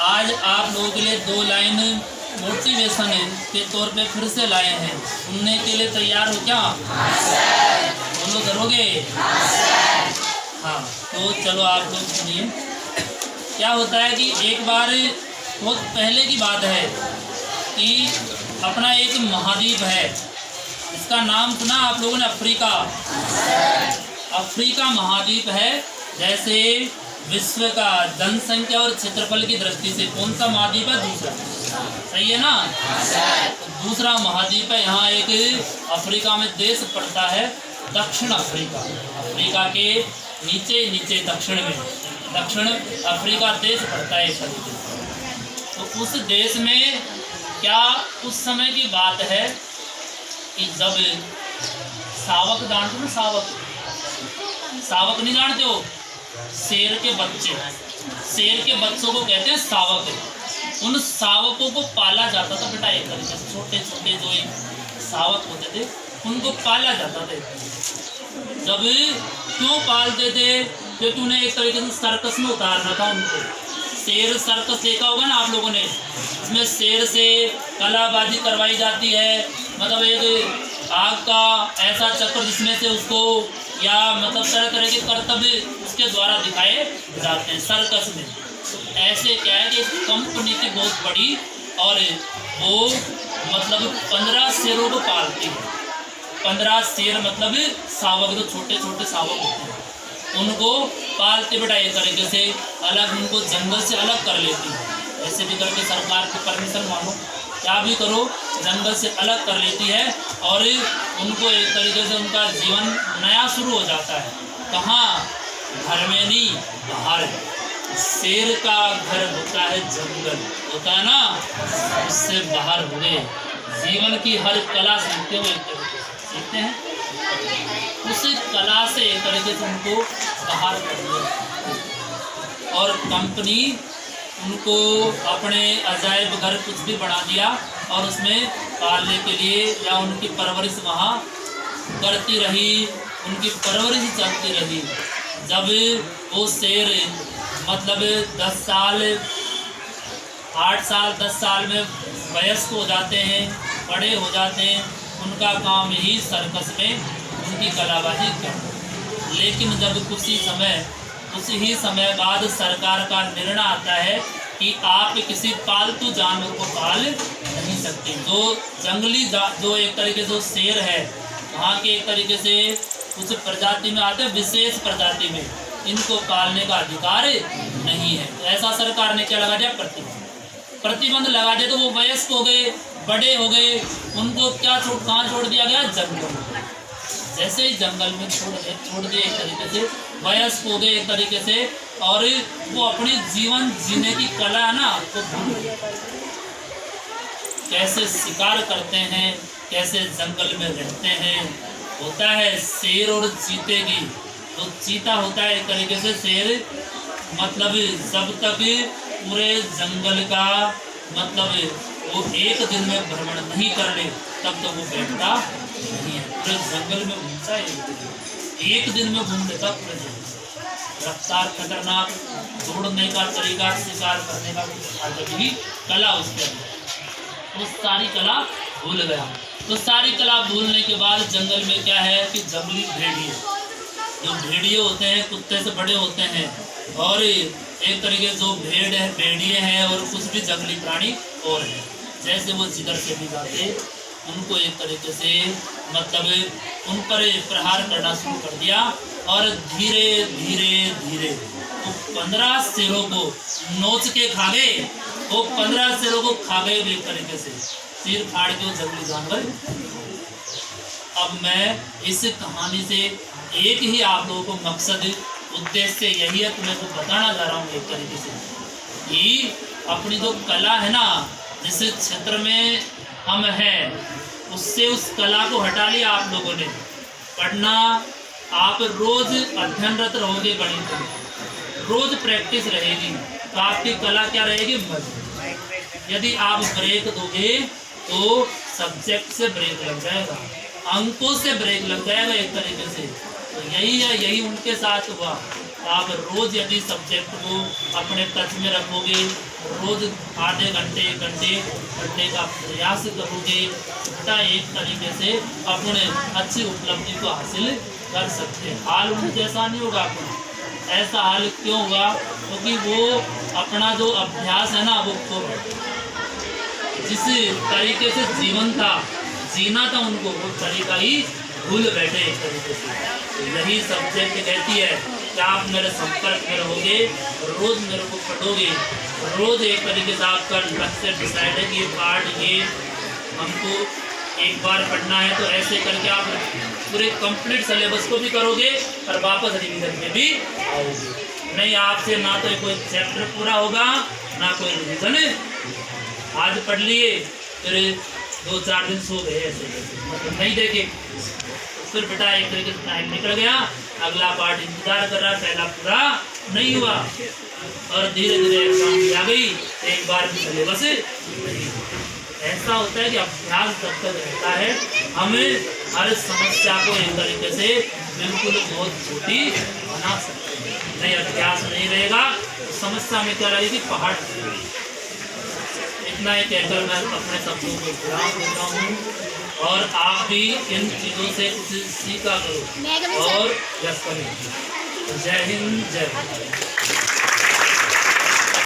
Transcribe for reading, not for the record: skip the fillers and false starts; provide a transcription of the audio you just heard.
आज आप लोगों के लिए 2 लाइन मोटिवेशन के तौर पे फिर से लाए हैं। सुनने के लिए तैयार हो क्या? बोलो करोगे? हाँ, तो चलो आप लोग सुनिए। क्या होता है कि एक बार बहुत पहले की बात है कि अपना एक महाद्वीप है, इसका नाम सुना आप लोगों ने? अफ्रीका। अफ्रीका महाद्वीप है। जैसे विश्व का जनसंख्या और क्षेत्रफल की दृष्टि से कौन सा महाद्वीप है? दूसरा। सही है ना? दूसरा महाद्वीप है। यहाँ एक अफ्रीका में देश पड़ता है दक्षिण अफ्रीका। अफ्रीका के नीचे नीचे दक्षिण में दक्षिण अफ्रीका देश पड़ता है इस तरीके से। तो उस देश में क्या उस समय की बात है कि जब शावक जानते हो ना? शावक नहीं जानते हो? शेर के बच्चे, शेर के बच्चों को कहते हैं शावक। उन शावकों को पाला जाता था बेटा, एक तरीके से छोटे छोटे जो शावक होते थे उनको पाला जाता था। जब क्यों पालते थे? क्योंकि उन्हें एक तरीके से सर्कस में उतारना था उनको। शेर सर्कस देखा होगा ना आप लोगों ने, इसमें शेर से कलाबाजी करवाई जाती है। मतलब एक आग का ऐसा चक्र जिसमें से उसको या मतलब तरह तरह के कर्तव्य उसके द्वारा दिखाए जाते हैं सर्कस में। तो ऐसे क्या है कि कंपनी की बहुत बड़ी, और वो मतलब 15 शेरों को पालती है। 15 शेर मतलब शावक, जो छोटे छोटे शावक होते हैं उनको पालते बेटा एक तरीके से अलग, उनको जंगल से अलग कर लेती है। ऐसे भी करके सरकार की परमिशन मानो, क्या भी करो, जंगल से अलग कर लेती है और उनको एक तरीके से उनका जीवन नया शुरू हो जाता है। कहाँ? घर में नहीं, बाहर। शेर का घर होता है जंगल, होता है ना, उससे बाहर हो गए। जीवन की हर कला सीखते हुए सीखते हैं, उस कला से एक तरीके से उनको बाहर कर दिया। और कंपनी उनको अपने अजायब घर कुछ भी बना दिया और उसमें पालने के लिए या उनकी परवरिश वहाँ करती रही, उनकी परवरिश चलती रही। जब वो शेर मतलब 10 साल 8 साल 10 साल में वयस्क हो जाते हैं, बड़े हो जाते हैं, उनका काम ही सर्कस में उनकी कलाबाजी करना। लेकिन जब कुछ ही समय बाद सरकार का निर्णय आता है कि आप किसी पालतू जानवर को पाल नहीं सकते। जो जंगली जो एक तरीके से शेर है, वहाँ के एक तरीके से कुछ प्रजाति में आते हैं, विशेष प्रजाति में इनको पालने का अधिकार नहीं है। तो ऐसा सरकार ने क्या लगा दिया? प्रतिबंध लगा दिया। तो वो वयस्क हो गए, बड़े हो गए, उनको क्या कहाँ छोड़ दिया गया? जंगल में। जैसे ही जंगल में छोड़ दिए एक तरीके से, वयस्क हो गए एक तरीके से, और वो अपनी जीवन जीने की कला है ना वो भूल गए। कैसे शिकार करते हैं, कैसे जंगल में रहते हैं। होता है शेर और चीते की, तो चीता होता है एक तरीके से शेर, मतलब जब तक पूरे जंगल का मतलब वो एक दिन में भ्रमण नहीं कर ले तब तक वो बैठता नहीं है। पूरे जंगल में घूमता है, एक दिन में घूम लेता पूरे जंगल। रफ्तार खतरनाक, दौड़ने का तरीका, शिकार करने का अलग ही कला उसके अंदर। वो सारी कला भूल गया। तो सारी कला भूलने के बाद जंगल में क्या है कि जंगली भेड़िए, जो भेड़िए होते हैं कुत्ते से बड़े होते हैं, और एक तरीके जो भेड़िए हैं और कुछ भी जंगली प्राणी और हैं, जैसे वो जिधर से भी जाते उनको एक तरीके से मतलब उन पर प्रहार करना शुरू कर दिया। और धीरे धीरे धीरे वो 15 शेरों को नोच के खा गए। वो 15 शेरों को खा गए एक तरीके से, सिर फाड़ के वो जंगली जानवर। अब मैं इस कहानी से एक ही आप लोगों को मकसद, उद्देश्य यही है, तुम्हें तो बताना जा रहा हूँ एक तरीके से कि अपनी जो कला है ना, जिस क्षेत्र में हम हैं, उससे उस कला को हटा लिया आप लोगों ने। पढ़ना आप रोज अध्ययनरत रहोगे, गणित में रोज प्रैक्टिस रहेगी, तो आपकी कला क्या रहेगी? मजबूत। यदि आप ब्रेक दोगे तो सब्जेक्ट से ब्रेक लग जाएगा, अंकों से ब्रेक लग जाएगा एक तरीके से। तो यही है, यही उनके साथ हुआ। आप रोज यदि सब्जेक्ट को अपने टच में रखोगे, रोज आधे घंटे 1 घंटे पढ़ने का प्रयास करोगे बेटा एक तरीके से अपने अच्छी उपलब्धि को हासिल कर सकते हैं। हाल उन जैसा नहीं होगा अपना। ऐसा हाल क्यों हुआ? क्योंकि वो अपना जो अभ्यास है ना वो खो बैठे। जिस तरीके से जीवन था जीना था उनको वो तरीका ही भूल बैठे एक तरीके से। यही सब्जेक्ट कहती है कि आप मेरे संपर्क में रहोगे, रोज मेरे को पढ़ोगे, रोज एक तरीके से आपका लक्ष्य डिसाइड है कि ये पार्ट ये हमको एक बार पढ़ना है, तो ऐसे करके आप पूरे कंप्लीट सिलेबस को भी करोगे और वापस रिवीजन में भी आओगे। नहीं आपसे ना तो कोई चैप्टर पूरा होगा ना कोई रिवीजन। आज पढ़ लिए फिर 2-4 दिन सो गए ऐसे मतलब नहीं देखे, फिर बेटा एक तरीके से टाइम निकल गया, अगला पार्ट इंतजार कर रहा, पहला पूरा नहीं हुआ और धीरे धीरे एग्जाम भी आ गई, एक बार भी सिलेबस नहीं। ऐसा होता है कि अभ्यास जब तक रहता है हमें हर समस्या को एक तरीके से बिल्कुल बहुत छोटी बना सकते हैं। नहीं अभ्यास नहीं रहेगा तो समस्या में क्या रहेगी? पहाड़। इतना ही कहकर मैं अपने शब्दों को विराम देता हूँ और आप भी इन चीज़ों से कुछ सीखा करो और यश करें। जय हिंद, जय भारत।